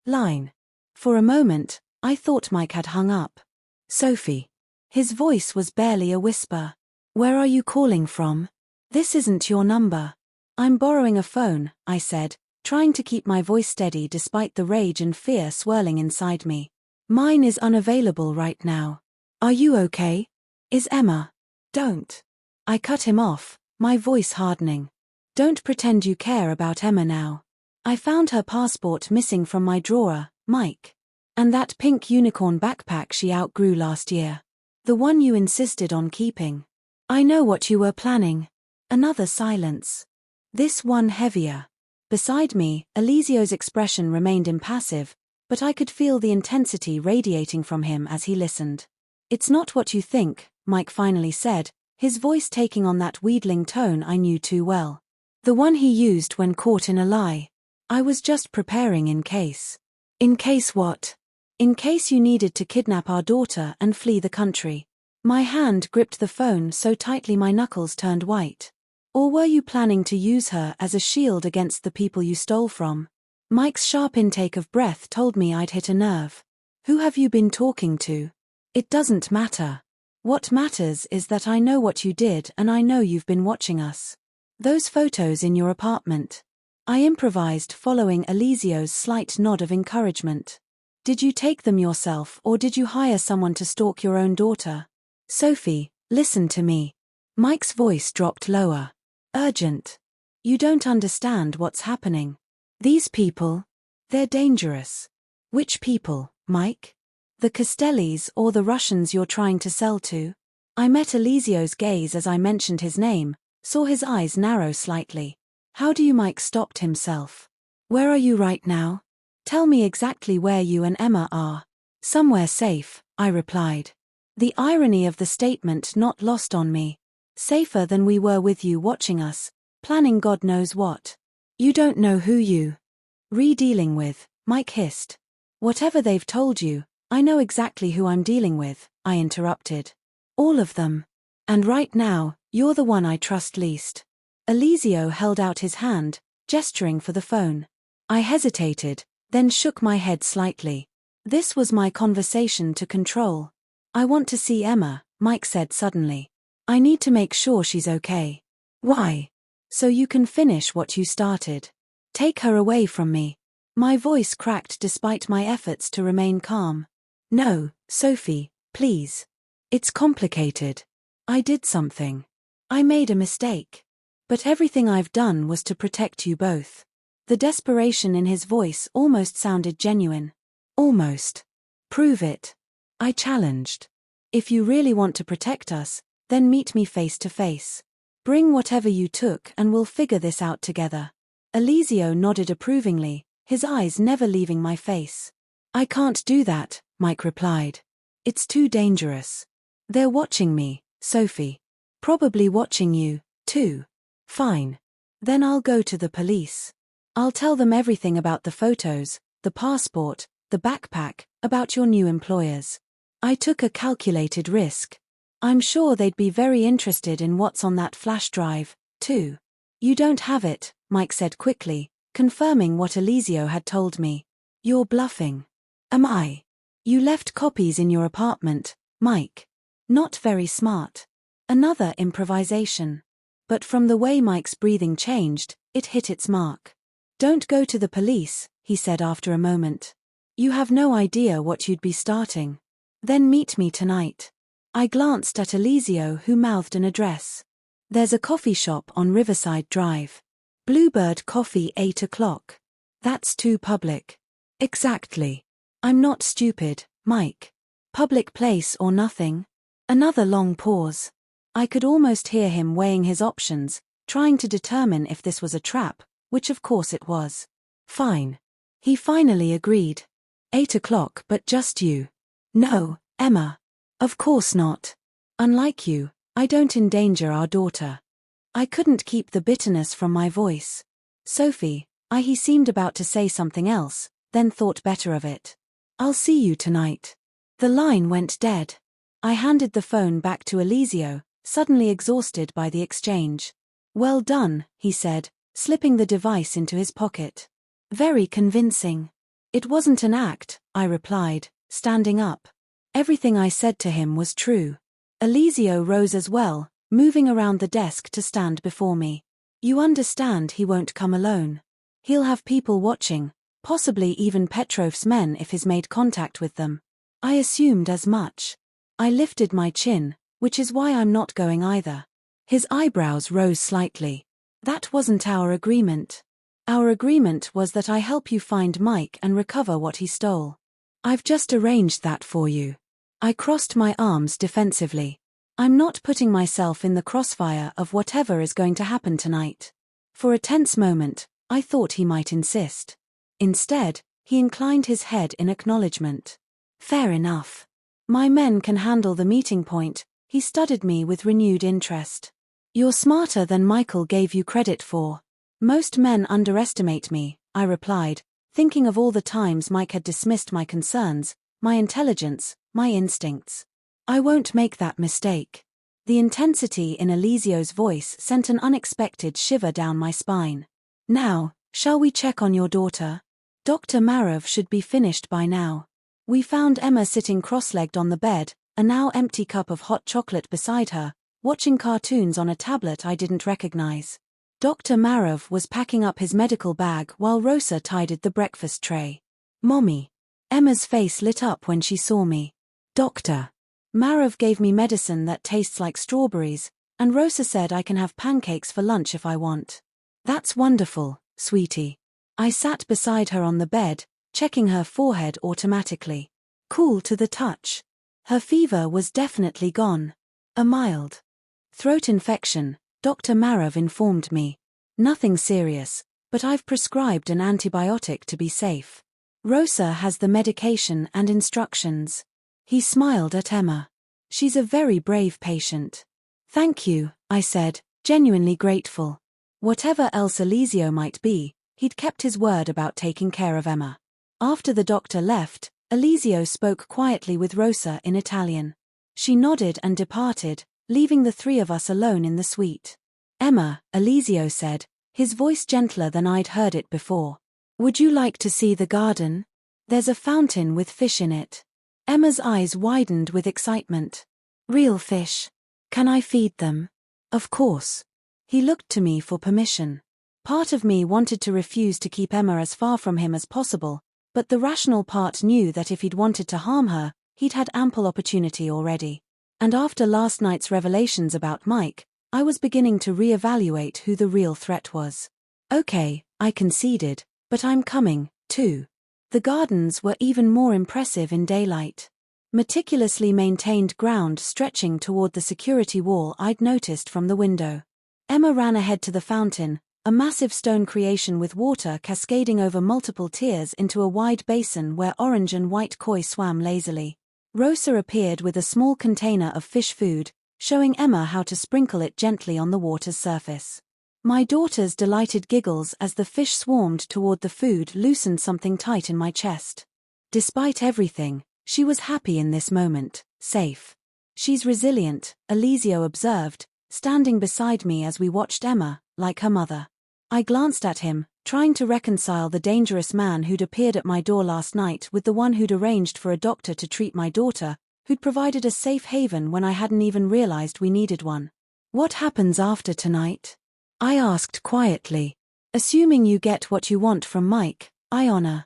line. For a moment, I thought Mike had hung up. Sophie. His voice was barely a whisper. Where are you calling from? This isn't your number. I'm borrowing a phone, I said, trying to keep my voice steady despite the rage and fear swirling inside me. Mine is unavailable right now. Are you okay? Is Emma? Don't. I cut him off, my voice hardening. Don't pretend you care about Emma now. I found her passport missing from my drawer, Mike. And that pink unicorn backpack she outgrew last year. The one you insisted on keeping. I know what you were planning. Another silence. This one heavier. Beside me, Eliseo's expression remained impassive, but I could feel the intensity radiating from him as he listened. It's not what you think, Mike finally said, his voice taking on that wheedling tone I knew too well. The one he used when caught in a lie. I was just preparing in case. In case what? In case you needed to kidnap our daughter and flee the country. My hand gripped the phone so tightly my knuckles turned white. Or were you planning to use her as a shield against the people you stole from? Mike's sharp intake of breath told me I'd hit a nerve. Who have you been talking to? It doesn't matter. What matters is that I know what you did and I know you've been watching us. Those photos in your apartment. I improvised following Eliseo's slight nod of encouragement. Did you take them yourself or did you hire someone to stalk your own daughter? Sophie, listen to me. Mike's voice dropped lower. Urgent. You don't understand what's happening. These people, they're dangerous. Which people, Mike? The Castellis or the Russians you're trying to sell to? I met Elisio's gaze as I mentioned his name, saw his eyes narrow slightly. How do you? Mike stopped himself. Where are you right now? Tell me exactly where you and Emma are. Somewhere safe, I replied. The irony of the statement not lost on me. Safer than we were with you watching us, planning God knows what. You don't know who you dealing with, Mike hissed. Whatever they've told you, I know exactly who I'm dealing with, I interrupted. All of them. And right now, you're the one I trust least. Elisio held out his hand, gesturing for the phone. I hesitated, then shook my head slightly. This was my conversation to control. I want to see Emma, Mike said suddenly. I need to make sure she's okay. Why? So you can finish what you started. Take her away from me. My voice cracked despite my efforts to remain calm. No, Sophie, please. It's complicated. I did something. I made a mistake. But everything I've done was to protect you both. The desperation in his voice almost sounded genuine. Almost. Prove it. I challenged. If you really want to protect us, then meet me face to face. Bring whatever you took and we'll figure this out together. Elisio nodded approvingly, his eyes never leaving my face. I can't do that, Mike replied. It's too dangerous. They're watching me, Sophie. Probably watching you, too. Fine. Then I'll go to the police. I'll tell them everything about the photos, the passport, the backpack, about your new employers. I took a calculated risk. I'm sure they'd be very interested in what's on that flash drive, too. You don't have it, Mike said quickly, confirming what Elisio had told me. You're bluffing. Am I? You left copies in your apartment, Mike. Not very smart. Another improvisation. But from the way Mike's breathing changed, it hit its mark. Don't go to the police, he said after a moment. You have no idea what you'd be starting. Then meet me tonight. I glanced at Elisio, who mouthed an address. There's a coffee shop on Riverside Drive. Bluebird Coffee, 8 o'clock. That's too public. Exactly. I'm not stupid, Mike. Public place or nothing. Another long pause. I could almost hear him weighing his options, trying to determine if this was a trap, which of course it was. Fine. He finally agreed. 8 o'clock, but just you. No, Emma. Of course not. Unlike you, I don't endanger our daughter. I couldn't keep the bitterness from my voice. Sophie, he seemed about to say something else, then thought better of it. I'll see you tonight. The line went dead. I handed the phone back to Elisio, suddenly exhausted by the exchange. Well done, he said, slipping the device into his pocket. Very convincing. It wasn't an act, I replied, standing up. Everything I said to him was true. Elisio rose as well, moving around the desk to stand before me. You understand he won't come alone. He'll have people watching, possibly even Petrov's men if he's made contact with them. I assumed as much. I lifted my chin, which is why I'm not going either. His eyebrows rose slightly. That wasn't our agreement. Our agreement was that I help you find Mike and recover what he stole. I've just arranged that for you. I crossed my arms defensively. I'm not putting myself in the crossfire of whatever is going to happen tonight. For a tense moment, I thought he might insist. Instead, he inclined his head in acknowledgement. Fair enough. My men can handle the meeting point, he studied me with renewed interest. You're smarter than Michael gave you credit for. Most men underestimate me, I replied, thinking of all the times Mike had dismissed my concerns, my intelligence, my instincts. I won't make that mistake. The intensity in Elisio's voice sent an unexpected shiver down my spine. Now, shall we check on your daughter? Dr. Marov should be finished by now. We found Emma sitting cross-legged on the bed, a now empty cup of hot chocolate beside her, watching cartoons on a tablet I didn't recognize. Dr. Marov was packing up his medical bag while Rosa tidied the breakfast tray. Mommy. Emma's face lit up when she saw me. Doctor. Marov gave me medicine that tastes like strawberries, And Rosa said I can have pancakes for lunch if I want. That's wonderful, sweetie. I sat beside her on the bed, checking her forehead automatically. Cool to the touch. Her fever was definitely gone. A mild throat infection, Dr. Marav informed me. Nothing serious, but I've prescribed an antibiotic to be safe. Rosa has the medication and instructions. He smiled at Emma. She's a very brave patient. Thank you, I said, genuinely grateful. Whatever else Eliseo might be, he'd kept his word about taking care of Emma. After the doctor left, Eliseo spoke quietly with Rosa in Italian. She nodded and departed, leaving the three of us alone in the suite. Emma, Eliseo said, his voice gentler than I'd heard it before. Would you like to see the garden? There's a fountain with fish in it. Emma's eyes widened with excitement. Real fish. Can I feed them? Of course. He looked to me for permission. Part of me wanted to refuse to keep Emma as far from him as possible, but the rational part knew that if he'd wanted to harm her, he'd had ample opportunity already. And after last night's revelations about Mike, I was beginning to re-evaluate who the real threat was. Okay, I conceded, but I'm coming, too. The gardens were even more impressive in daylight. Meticulously maintained ground stretching toward the security wall I'd noticed from the window. Emma ran ahead to the fountain, a massive stone creation with water cascading over multiple tiers into a wide basin where orange and white koi swam lazily. Rosa appeared with a small container of fish food, showing Emma how to sprinkle it gently on the water's surface. My daughter's delighted giggles as the fish swarmed toward the food loosened something tight in my chest. Despite everything, she was happy in this moment, safe. She's resilient, Eliseo observed, standing beside me as we watched Emma, like her mother. I glanced at him, trying to reconcile the dangerous man who'd appeared at my door last night with the one who'd arranged for a doctor to treat my daughter, who'd provided a safe haven when I hadn't even realized we needed one. What happens after tonight? I asked quietly. Assuming you get what you want from Mike, I honor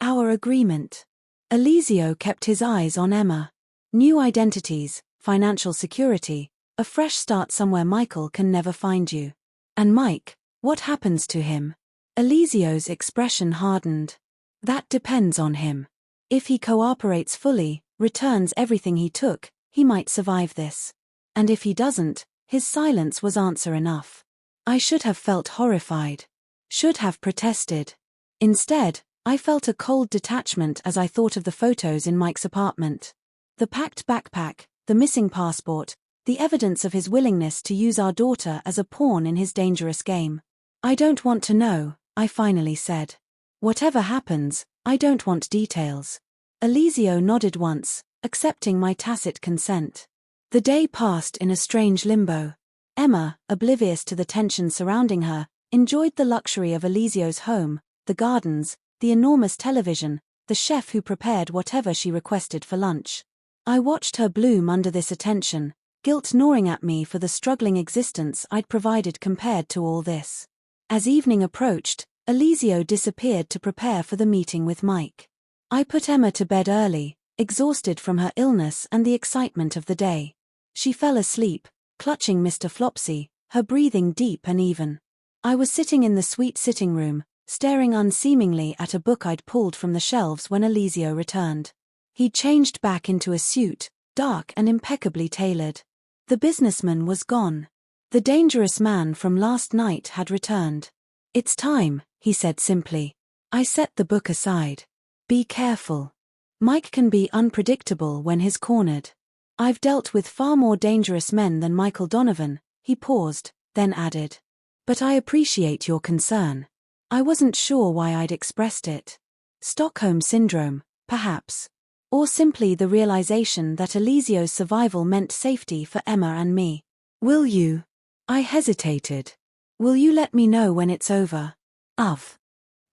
our agreement. Eliseo kept his eyes on Emma. New identities, financial security, a fresh start somewhere Michael can never find you. And Mike, what happens to him? Eliseo's expression hardened. That depends on him. If he cooperates fully, returns everything he took, he might survive this. And if he doesn't, his silence was answer enough. I should have felt horrified. Should have protested. Instead, I felt a cold detachment as I thought of the photos in Mike's apartment. The packed backpack, the missing passport, the evidence of his willingness to use our daughter as a pawn in his dangerous game. I don't want to know, I finally said. Whatever happens, I don't want details. Eliseo nodded once, accepting my tacit consent. The day passed in a strange limbo. Emma, oblivious to the tension surrounding her, enjoyed the luxury of Eliseo's home, the gardens, the enormous television, the chef who prepared whatever she requested for lunch. I watched her bloom under this attention, guilt gnawing at me for the struggling existence I'd provided compared to all this. As evening approached, Eliseo disappeared to prepare for the meeting with Mike. I put Emma to bed early, exhausted from her illness and the excitement of the day. She fell asleep, clutching Mr. Flopsy, her breathing deep and even. I was sitting in the suite sitting room, staring unseemingly at a book I'd pulled from the shelves when Eliseo returned. He'd changed back into a suit, dark and impeccably tailored. The businessman was gone. The dangerous man from last night had returned. It's time, he said simply. I set the book aside. Be careful. Mike can be unpredictable when he's cornered. I've dealt with far more dangerous men than Michael Donovan, he paused, then added. But I appreciate your concern. I wasn't sure why I'd expressed it. Stockholm Syndrome, perhaps. Or simply the realization that Eliseo's survival meant safety for Emma and me. Will you? I hesitated. Will you let me know when it's over? Of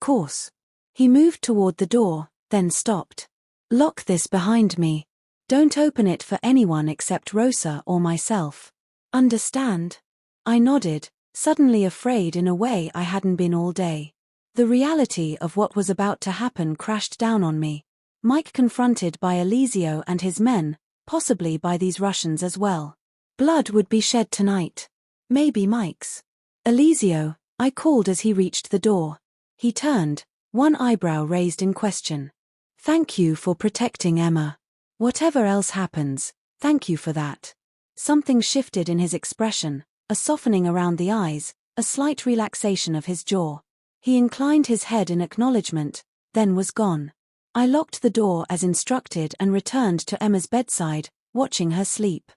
course. He moved toward the door, then stopped. Lock this behind me. Don't open it for anyone except Rosa or myself. Understand? I nodded, suddenly afraid in a way I hadn't been all day. The reality of what was about to happen crashed down on me. Mike confronted by Eliseo and his men, possibly by these Russians as well. Blood would be shed tonight. Maybe Mike's. Eliseo, I called as he reached the door. He turned, one eyebrow raised in question. Thank you for protecting Emma. Whatever else happens, thank you for that. Something shifted in his expression, a softening around the eyes, a slight relaxation of his jaw. He inclined his head in acknowledgement, then was gone. I locked the door as instructed and returned to Emma's bedside, watching her sleep.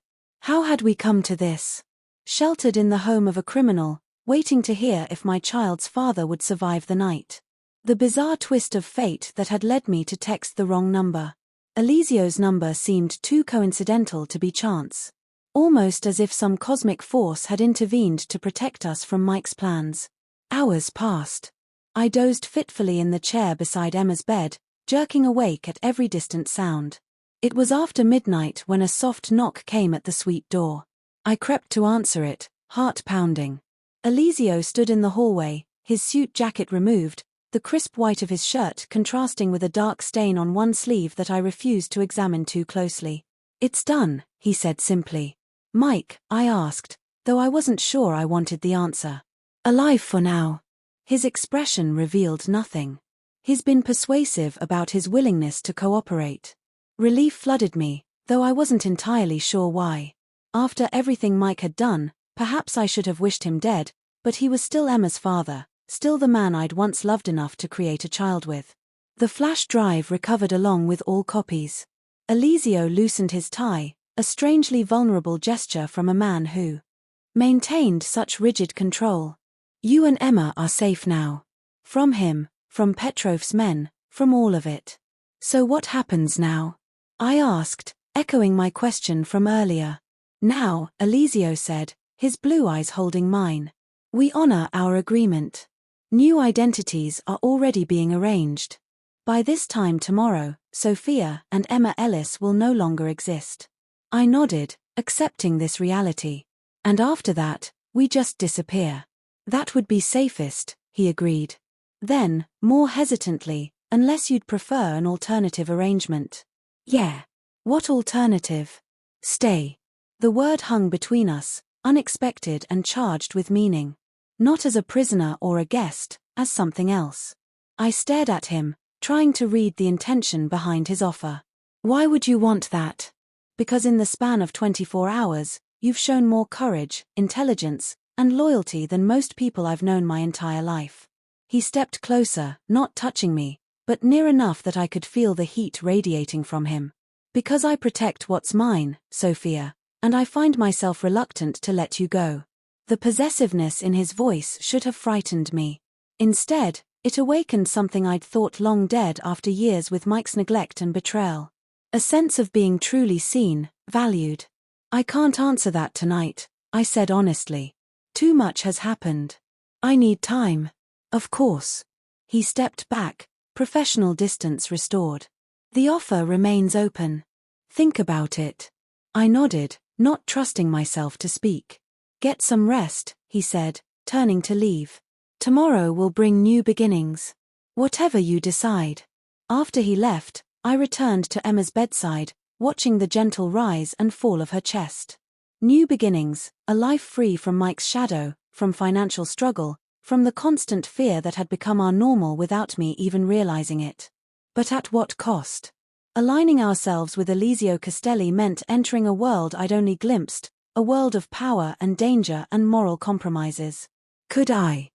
How had we come to this? Sheltered in the home of a criminal, waiting to hear if my child's father would survive the night. The bizarre twist of fate that had led me to text the wrong number. Eliseo's number seemed too coincidental to be chance. Almost as if some cosmic force had intervened to protect us from Mike's plans. Hours passed. I dozed fitfully in the chair beside Emma's bed, jerking awake at every distant sound. It was after midnight when a soft knock came at the suite door. I crept to answer it, heart pounding. Eliseo stood in the hallway, his suit jacket removed, the crisp white of his shirt contrasting with a dark stain on one sleeve that I refused to examine too closely. It's done, he said simply. Mike, I asked, though I wasn't sure I wanted the answer. Alive for now. His expression revealed nothing. He's been persuasive about his willingness to cooperate. Relief flooded me, though I wasn't entirely sure why. After everything Mike had done, perhaps I should have wished him dead, but he was still Emma's father. Still the man I'd once loved enough to create a child with. The flash drive recovered along with all copies. Eliseo loosened his tie, a strangely vulnerable gesture from a man who maintained such rigid control. You and Emma are safe now. From him, from Petrov's men, from all of it. So what happens now? I asked, echoing my question from earlier. Now, Eliseo said, his blue eyes holding mine. We honor our agreement. New identities are already being arranged. By this time tomorrow, Sophia and Emma Ellis will no longer exist. I nodded, accepting this reality. And after that, we just disappear. That would be safest, he agreed. Then, more hesitantly, unless you'd prefer an alternative arrangement. Yeah. What alternative? Stay. The word hung between us, unexpected and charged with meaning. Not as a prisoner or a guest, as something else. I stared at him, trying to read the intention behind his offer. Why would you want that? Because in the span of 24 hours, you've shown more courage, intelligence, and loyalty than most people I've known my entire life. He stepped closer, not touching me, but near enough that I could feel the heat radiating from him. Because I protect what's mine, Sophia, and I find myself reluctant to let you go. The possessiveness in his voice should have frightened me. Instead, it awakened something I'd thought long dead after years with Mike's neglect and betrayal. A sense of being truly seen, valued. I can't answer that tonight, I said honestly. Too much has happened. I need time. Of course. He stepped back, professional distance restored. The offer remains open. Think about it. I nodded, not trusting myself to speak. Get some rest, he said, turning to leave. Tomorrow will bring new beginnings. Whatever you decide. After he left, I returned to Emma's bedside, watching the gentle rise and fall of her chest. New beginnings, a life free from Mike's shadow, from financial struggle, from the constant fear that had become our normal without me even realizing it. But at what cost? Aligning ourselves with Eliseo Castelli meant entering a world I'd only glimpsed, a world of power and danger and moral compromises. Could I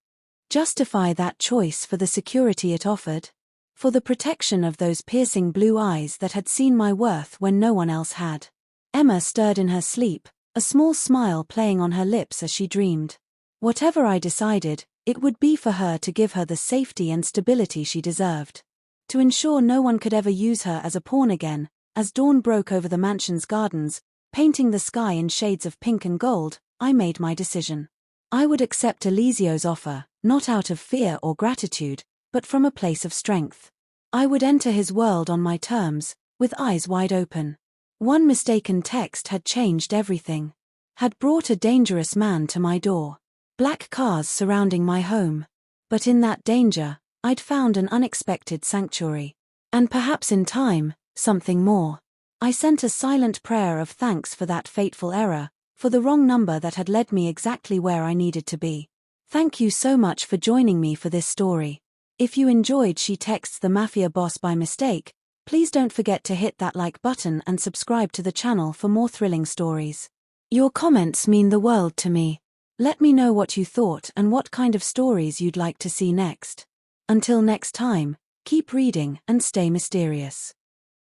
justify that choice for the security it offered? For the protection of those piercing blue eyes that had seen my worth when no one else had? Emma stirred in her sleep, a small smile playing on her lips as she dreamed. Whatever I decided, it would be for her to give her the safety and stability she deserved. To ensure no one could ever use her as a pawn again, as dawn broke over the mansion's gardens, painting the sky in shades of pink and gold, I made my decision. I would accept Eliseo's offer, not out of fear or gratitude, but from a place of strength. I would enter his world on my terms, with eyes wide open. One mistaken text had changed everything. Had brought a dangerous man to my door. Black cars surrounding my home. But in that danger, I'd found an unexpected sanctuary. And perhaps in time, something more. I sent a silent prayer of thanks for that fateful error, for the wrong number that had led me exactly where I needed to be. Thank you so much for joining me for this story. If you enjoyed She Texts the Mafia Boss by Mistake, please don't forget to hit that like button and subscribe to the channel for more thrilling stories. Your comments mean the world to me. Let me know what you thought and what kind of stories you'd like to see next. Until next time, keep reading and stay mysterious.